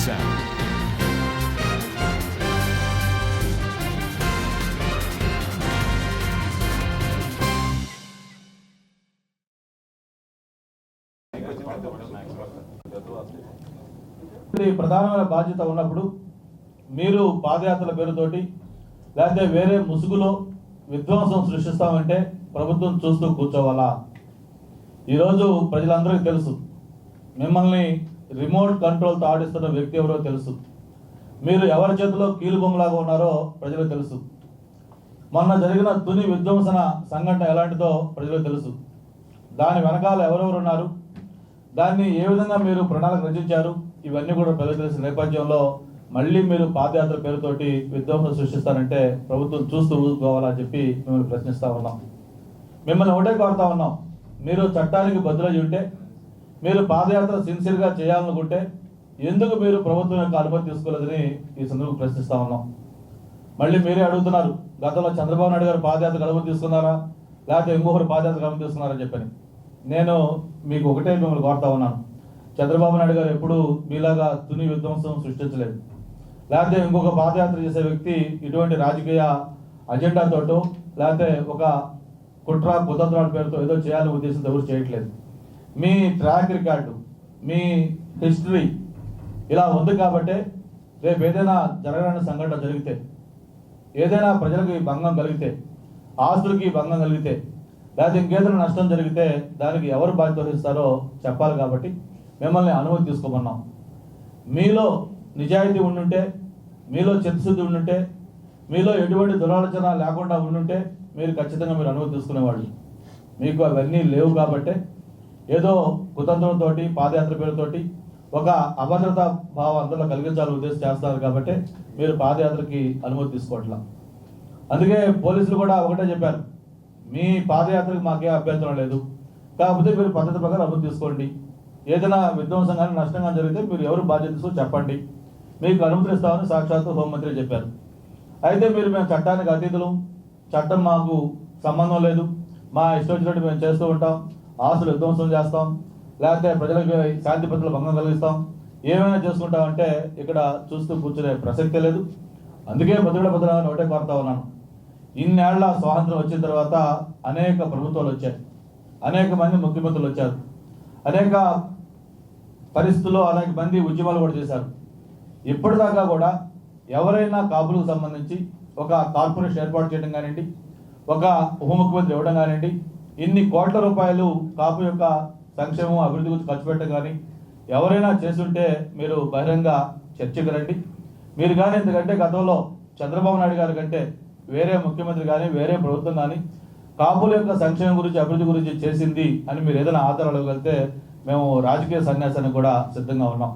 sound. ప్రధానమైన బాధ్యత ఉన్నప్పుడు మీరు పాదయాత్రల పేరుతోటి లేకపోతే వేరే ముసుగులో విధ్వంసం సృష్టిస్తామంటే ప్రభుత్వం చూస్తూ కూర్చోవాలా? ఈరోజు ప్రజలందరికీ తెలుసు, మిమ్మల్ని రిమోట్ కంట్రోల్తో ఆడిస్తున్న వ్యక్తి ఎవరో తెలుసు, మీరు ఎవరి చేతిలో కీలుబొమ్మలాగా ఉన్నారో ప్రజలకు తెలుసు. మొన్న జరిగిన తుని విధ్వంసన సంఘటన ఎలాంటిదో ప్రజలకు తెలుసు. దాని వెనకాల ఎవరెవరు ఉన్నారు, దాన్ని ఏ విధంగా మీరు ప్రణాళిక రచించారు, ఇవన్నీ కూడా ప్రజలకు తెలిసిన నేపథ్యంలో మళ్ళీ మీరు పాదయాత్ర పేరుతోటి విధ్వంసం సృష్టిస్తారంటే ప్రభుత్వం చూస్తూ ఊరుకోవాలని చెప్పి మిమ్మల్ని ప్రశ్నిస్తూ ఉన్నాం. మిమ్మల్ని ఒకటే కోరుతా ఉన్నాం, మీరు చట్టానికి బదులై ఉంటే, మీరు పాదయాత్ర సిన్సియర్గా చేయాలనుకుంటే ఎందుకు మీరు ప్రభుత్వం యొక్క అనుమతి తీసుకోలేదని ఈ సందర్భంగా ప్రశ్నిస్తూ ఉన్నాం. మళ్ళీ మీరే అడుగుతున్నారు, గతంలో చంద్రబాబు నాయుడు గారు పాదయాత్రకు అనుమతి తీసుకున్నారా లేకపోతే ఇంకొకరు పాదయాత్రకు అనుమతి తీసుకున్నారని చెప్పని. నేను మీకు ఒకటే మిమ్మల్ని కోరుతా ఉన్నాను, చంద్రబాబు నాయుడు గారు ఎప్పుడు మీలాగా తుని విధ్వంసం సృష్టించలేదు. లేకపోతే ఇంకొక పాదయాత్ర చేసే వ్యక్తి ఇటువంటి రాజకీయ అజెండాతోటో లేకపోతే ఒక కుట్ర కుతంత్రాల పేరుతో ఏదో చేయాలనే ఉద్దేశంతో ఎవరు చేయట్లేదు. మీ ట్రాక్ రికార్డు, మీ హిస్టరీ ఇలా ఉంది కాబట్టే రేపు ఏదైనా జరగని సంఘటన జరిగితే, ఏదైనా ప్రజలకి భంగం కలిగితే, ఆస్తులకి భంగం కలిగితే, లేకపోతే ఇంకేదైనా నష్టం జరిగితే దానికి ఎవరు బాధ్యత వహిస్తారో చెప్పాలి. కాబట్టి మిమ్మల్ని అనుమతి తీసుకోమన్నాం. మీలో నిజాయితీ ఉండుంటే, మీలో చిత్తశుద్ధి ఉండుంటే, మీలో ఎటువంటి దురాలోచన లేకుండా ఉండుంటే మీరు ఖచ్చితంగా మీరు అనుమతి తీసుకునేవాళ్ళు. మీకు అవన్నీ లేవు కాబట్టే ఏదో కుతంత్రంతో పాదయాత్ర పేరుతోటి ఒక అభద్రతా భావం అందరిలో కలిగించాలని ఉద్దేశం చేస్తారు కాబట్టి మీరు పాదయాత్రకి అనుమతి తీసుకోవట్లా. అందుకే పోలీసులు కూడా ఒకటే చెప్పారు, మీ పాదయాత్రకు మాకే అభ్యంతరం లేదు, కాకపోతే మీరు పద్ధతి ప్రకారం అనుమతి తీసుకోండి, ఏదైనా విధ్వంసం కానీ నష్టం కానీ జరిగితే మీరు ఎవరు బాధ్యత తీసుకొని చెప్పండి, మీకు అనుమతి ఇస్తామని సాక్షాత్తు హోంమంత్రి చెప్పారు. అయితే మీరు మేము చట్టానికి అతీతులు, చట్టం మాకు సంబంధం లేదు, మా ఇష్టం వచ్చినట్టు మేము చేస్తూ ఉంటాం, ఆస్తులు విధ్వంసం చేస్తాం, లేకపోతే ప్రజలకు శాంతి భద్రతలు భంగం కలిగిస్తాం, ఏమైనా చేసుకుంటామంటే ఇక్కడ చూస్తూ కూర్చునే ప్రసక్తే లేదు. అందుకే భద్రతలను ఒకటే కోరుతా ఉన్నాను, ఇన్నేళ్ల స్వాతంత్రం వచ్చిన తర్వాత అనేక ప్రభుత్వాలు వచ్చాయి, అనేక మంది ముఖ్యమంత్రులు వచ్చారు, అనేక పరిస్థితుల్లో అనేక మంది ఉద్యమాలు కూడా చేశారు. ఇప్పటిదాకా కూడా ఎవరైనా కాపులకు సంబంధించి ఒక కార్పొరేషన్ ఏర్పాటు చేయడం కానివ్వండి, ఒక ఉప ముఖ్యమంత్రి ఇవ్వడం కానివ్వండి, ఇన్ని కోట్ల రూపాయలు కాపు యొక్క సంక్షేమం అభివృద్ధి గురించి ఖర్చు పెట్టడం కానీ ఎవరైనా చేస్తుంటే మీరు బహిరంగ చర్చకు రండి. మీరు కానీ ఎందుకంటే గతంలో చంద్రబాబు నాయుడు గారి కంటే వేరే ముఖ్యమంత్రి కానీ వేరే ప్రభుత్వం కానీ కాపుల యొక్క సంక్షేమం గురించి అభివృద్ధి గురించి చేసింది అని మీరు ఏదైనా ఆధారాలు వెళ్తే మేము రాజకీయ సన్యాసానికి కూడా సిద్ధంగా ఉన్నాం.